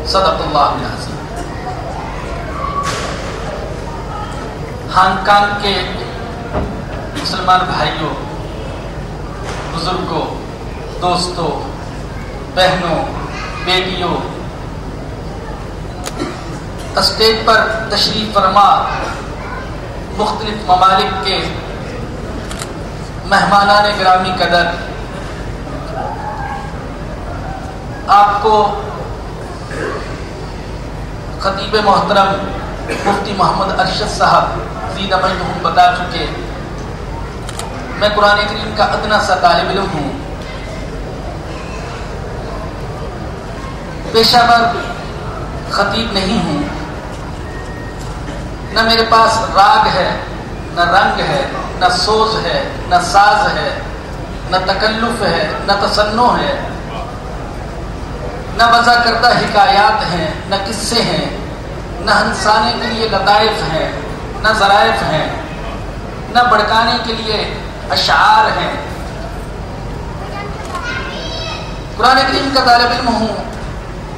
صدق اللہ العظیم۔ Hong Kong کے مسلمان بھائیوں، بزرگوں، دوستوں، بہنوں، بیٹیوں، اسٹیج پر تشریف فرما مختلف ممالک کے مہمانان گرامی قدر، آپ کو خطیب محترم مفتی محمد ارشد صاحب زیدہ مجدہم بتا چکے، میں قرآن کریم کا ادنا سا طالب علم ہوں، پیشہ ور خطیب نہیں ہوں، نہ میرے پاس راگ ہے، نہ رنگ ہے، نہ سوز ہے، نہ ساز ہے، نہ تکلف ہے، نہ تصنع ہے، نہ وضع کردہ حکایات ہیں، نہ قصے ہیں، نہ ہنسانے کے لیے لطائف ہیں، نہ ظرائف ہیں، نہ بڑکانے کے لیے اشعار ہیں۔ قرآن کریم کا طالب علم ہوں،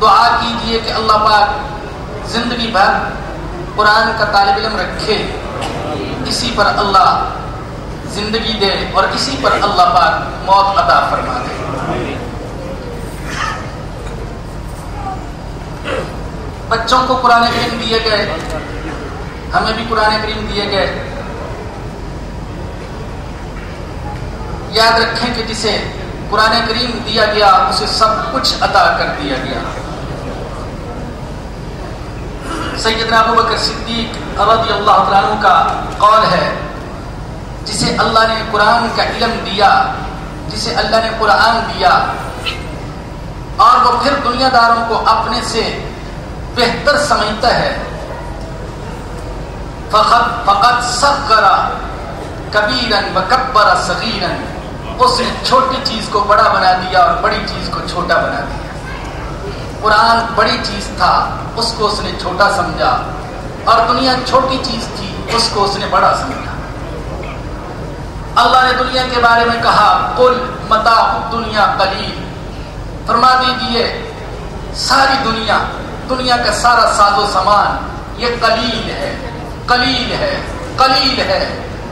دعا کیجئے کہ اللہ پاک زندگی بھر قرآن کا طالب علم رکھے، اسی پر اللہ زندگی دے اور اسی پر اللہ پاک موت عطا فرما دے۔ بچوں کو قرآن کریم دیے گئے، ہمیں بھی قرآن کریم دیے گئے۔ یاد رکھیں کہ جسے قرآن کریم دیا گیا اسے سب کچھ عطا کر دیا گیا۔ سیدنا ابوبکر صدیق رضی اللہ تعالیٰ عنہ کا قول ہے، جسے اللہ نے قرآن کا علم دیا، جسے اللہ نے قرآن دیا اور وہ پھر دنیا داروں کو اپنے سے بہتر سمجھتا ہے، فقط صغر کبیرا وکبر صغیرا، اس نے چھوٹی چیز کو بڑا بنا دیا اور بڑی چیز کو چھوٹا بنا دیا۔ قرآن بڑی چیز تھا، اس کو اس نے چھوٹا سمجھا، اور دنیا چھوٹی چیز تھی، اس کو اس نے بڑا سمجھا۔ اللہ نے دنیا کے بارے میں کہا، قل متاع الدنیا قلیل، فرما دیجئے ساری دنیا کا سارا ساز و سامان یہ قلیل ہے، قلیل ہے، قلیل ہے،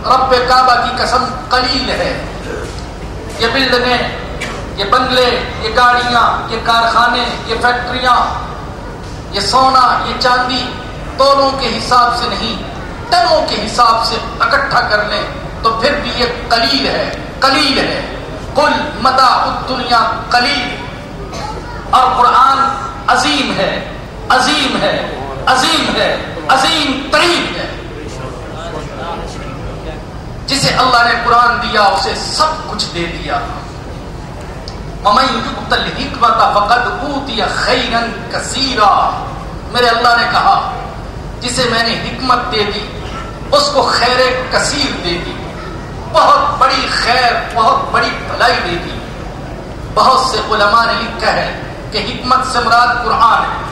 رب کعبہ کی قسم قلیل ہے۔ یہ بلڈنگیں، یہ بنگلے، یہ گاڑیاں، یہ کارخانے، یہ فیکٹریاں، یہ سونا، یہ چاندی تولوں کے حساب سے نہیں، ٹنوں کے حساب سے اکٹھا کر لیں تو پھر بھی یہ قلیل ہے، قلیل ہے۔ قل متاع الدنیا قلیل، اور قرآن عظیم ہے، عظیم ہے، عظیم ہے، عظیم ترین ہے۔ جسے اللہ نے قرآن دیا اسے سب کچھ دے دیا۔ وَمَن يُؤْتَ الْحِكْمَةَ فَقَدْ أُوتِيَ خَيْرًا كَثِيرًا، میرے اللہ نے کہا جسے میں نے حکمت دے دی اس کو خیر کثیر دے دی، بہت بڑی خیر، بہت بڑی بھلائی دے دی۔ بہت سے علماء نے لکھا ہے کہ حکمت سے مراد قرآن ہے۔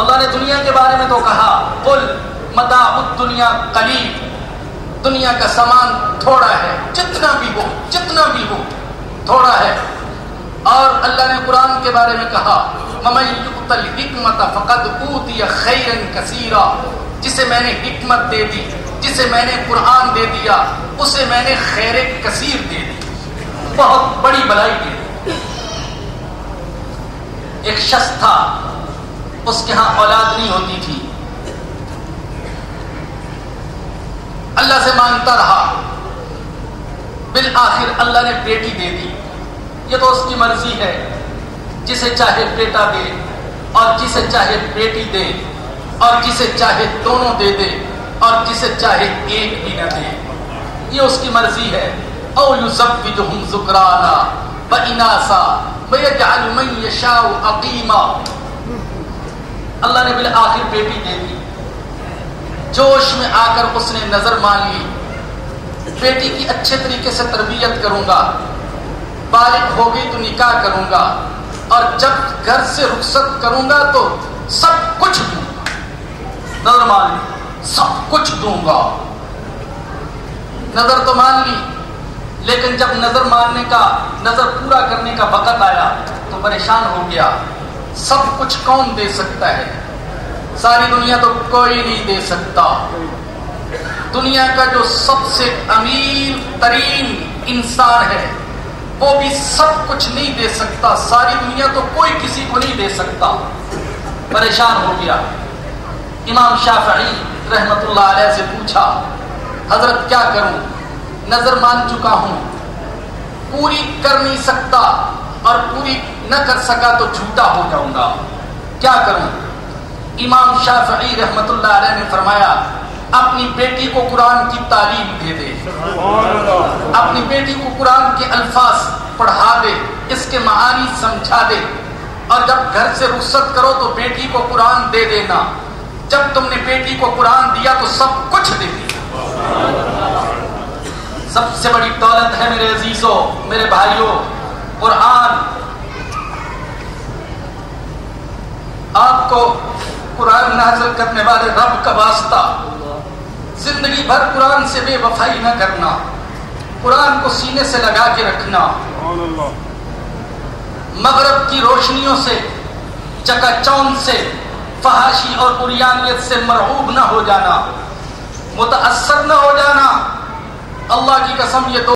اللہ نے دنیا کے بارے میں تو کہا، قل متاع الدنیا قلیل، دنیا کا سامان تھوڑا ہے، جتنا بھی ہو تھوڑا ہے۔ اور اللہ نے قرآن کے بارے میں کہا، وَمَن يُؤْتَ الْحِكْمَةَ فَقَدْ أُوتِيَ خَيْرًا كَثِيرًا، جسے میں نے حکمت دے دی، جسے میں نے قرآن دے دیا، اسے میں نے خیر کثیر دے دی، بہت بڑی بھلائی دے دی۔ ایک شخص تھا، اس کے ہاں اولاد نہیں ہوتی تھی، اللہ سے مانگتا رہا، بالآخر اللہ نے بیٹی دے دی۔ یہ تو اس کی مرضی ہے، جسے چاہے بیٹا دے اور جسے چاہے بیٹی دے اور جسے چاہے دونوں دے دے اور جسے چاہے ایک بھی نہ دے، یہ اس کی مرضی ہے۔ او یزوجہم ذکرانا واناثا ویجعل من یشاء عقیما، اللہ نے بالآخر بیٹی دے دی۔ جوش میں آ کر اس نے نظر مان لی، بیٹی کی اچھے طریقے سے تربیت کروں گا، بالغ ہو گئی تو نکاح کروں گا، اور جب گھر سے رخصت کروں گا تو سب کچھ دوں گا۔ نظر مان لی، سب کچھ دوں گا۔ نظر تو مان لی، لیکن جب نظر ماننے کا، نظر پورا کرنے کا وقت آیا تو پریشان ہو گیا۔ سب کچھ کون دے سکتا ہے؟ ساری دنیا تو کوئی نہیں دے سکتا۔ دنیا کا جو سب سے امیر ترین انسان ہے وہ بھی سب کچھ نہیں دے سکتا، ساری دنیا تو کوئی کسی کو نہیں دے سکتا۔ پریشان ہو گیا، امام شافعی رحمت اللہ علیہ سے پوچھا حضرت کیا کروں؟ نظر مان چکا ہوں، پوری کر نہیں سکتا اور پوری نہ کر سکا تو جھوٹا ہو جاؤں گا، کیا کروں؟ امام شافعی رحمت اللہ علیہ نے فرمایا اپنی بیٹی کو قرآن کی تعلیم دے دے، اپنی بیٹی کو قرآن کے الفاظ پڑھا دے، اس کے معانی سمجھا دے، اور جب گھر سے رخصت کرو تو بیٹی کو قرآن دے دینا۔ جب تم نے بیٹی کو قرآن دیا تو سب کچھ دے دیا۔ سب سے بڑی دولت ہے میرے عزیزوں، میرے بھائیوں، قرآن۔ آپ کو قرآن نازل کرنے والے رب کا واسطہ، زندگی بھر قرآن سے بے وفائی نہ کرنا، قرآن کو سینے سے لگا کے رکھنا، مغرب کی روشنیوں سے، چکا چوند سے، فحاشی اور عریانیت سے مرعوب نہ ہو جانا، متاثر نہ ہو جانا۔ اللہ کی قسم یہ تو